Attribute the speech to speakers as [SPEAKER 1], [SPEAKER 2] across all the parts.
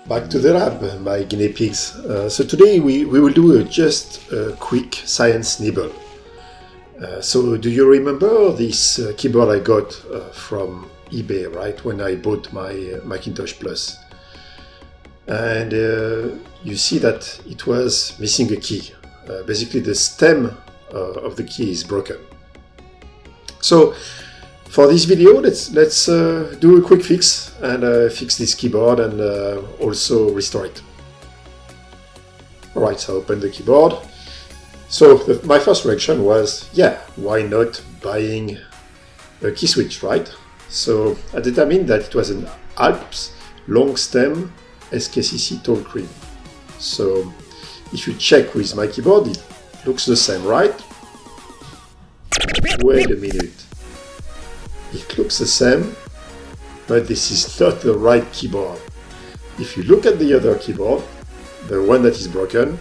[SPEAKER 1] Back to the lab, my guinea pigs. So today we will do just a quick science nibble. So do you remember this keyboard I got from eBay, right, when I bought my Macintosh Plus? And you see that it was missing a key. Basically the stem of the key is broken. So for this video, let's do a quick fix and fix this keyboard and also restore it. Alright, so I open the keyboard. So my first reaction was, yeah, why not buying a key switch, right? So I determined that it was an Alps long stem SKCC tall cream. So if you check with my keyboard, it looks the same, right? Wait a minute. It looks the same, but this is not the right keyboard. If you look at the other keyboard, the one that is broken,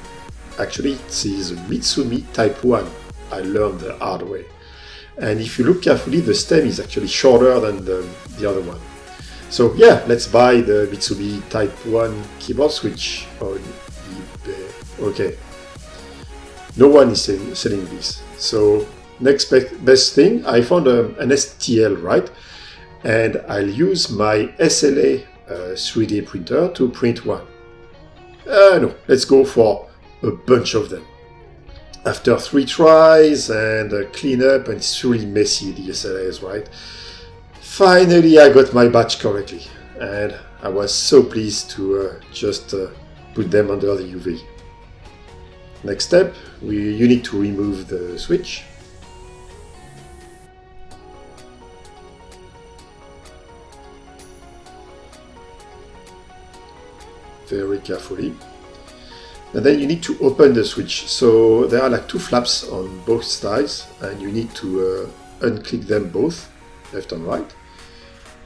[SPEAKER 1] actually it is a Mitsumi Type 1. I learned the hard way. And if you look carefully, the stem is actually shorter than the other one. So yeah, let's buy the Mitsumi Type 1 keyboard switch on eBay. Okay. No one is selling this. So next best thing, I found an STL, right? And I'll use my SLA 3D printer to print one. No, let's go for a bunch of them. After 3 tries and a cleanup, and it's really messy, the SLAs, right? Finally, I got my batch correctly, and I was so pleased to just put them under the UV. Next step, you need to remove the switch. Very carefully. And then you need to open the switch. So there are like 2 flaps on both sides, and you need to unclick them both, left and right.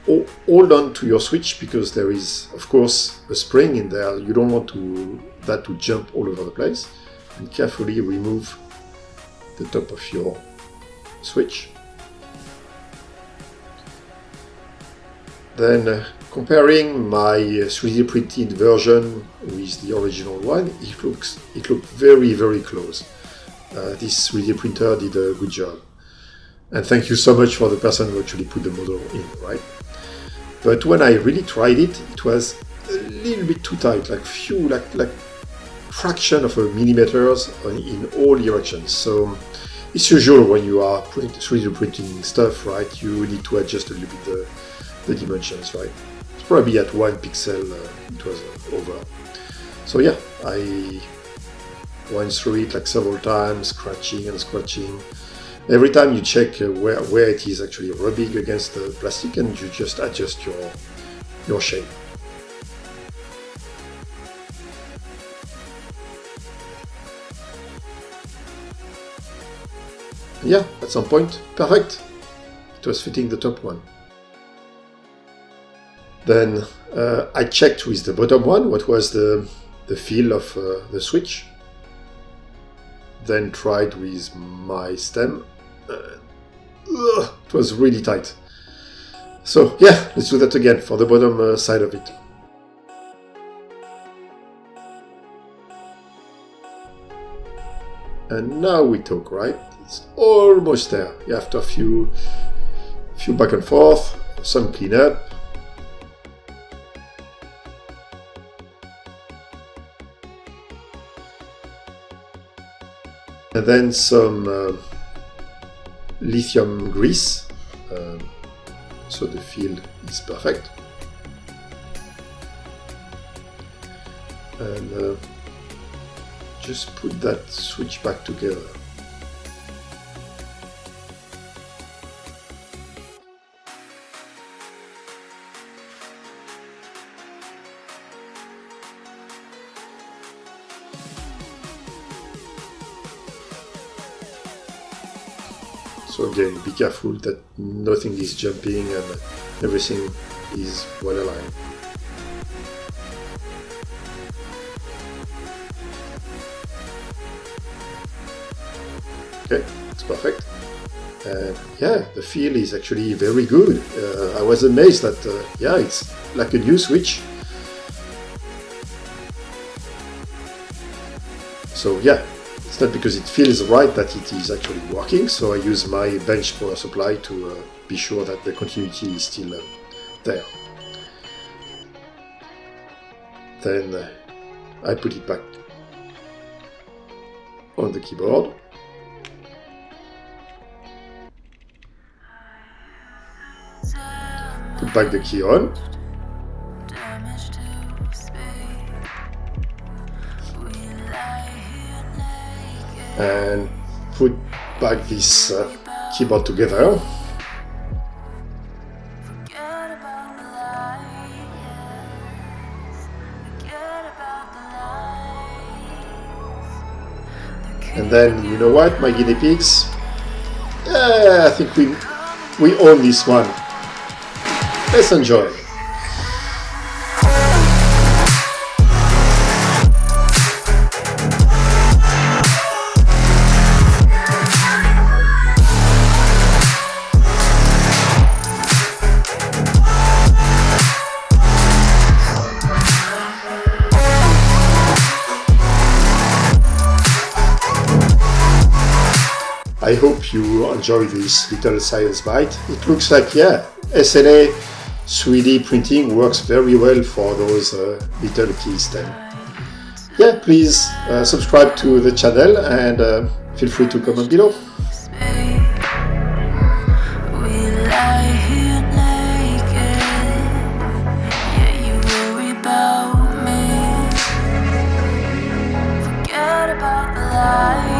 [SPEAKER 1] Hold on to your switch because there is, of course, a spring in there. You don't want that to jump all over the place. And carefully remove the top of your switch. Then comparing my 3D printed version with the original one, it looked very, very close. This 3D printer did a good job. And thank you so much for the person who actually put the model in, right? But when I really tried it, it was a little bit too tight, like fraction of a millimeters in all directions. So it's usual when you are 3D printing stuff, right? You need to adjust a little bit the dimensions, right? It's probably at 1 pixel it was over. So yeah, I went through it like several times, scratching and scratching. Every time you check where it is actually rubbing against the plastic, and you just adjust your shape. Yeah, at some point, perfect. It was fitting the top one. Then I checked with the bottom one what was the feel of the switch. Then tried with my stem. It was really tight. So yeah, let's do that again for the bottom side of it. And now we talk, right? It's almost there. After a few back and forth, some cleanup. And then some lithium grease, so the feel is perfect. And just put that switch back together. So again, be careful that nothing is jumping and everything is well aligned. Okay, it's perfect. And yeah, the feel is actually very good. I was amazed that, yeah, it's like a new switch. So yeah, it's not because it feels right that it is actually working, so I use my bench power supply to be sure that the continuity is still there. Then I put it back on the keyboard. Put back the key on. And put back this keyboard together. And then, you know what, my guinea pigs? I think we own this one. Let's enjoy. I hope you enjoy this little science bite. It looks like, yeah, SLA 3D printing works very well for those little keys then. Yeah, please subscribe to the channel and feel free to comment below.
[SPEAKER 2] Forget about the lies.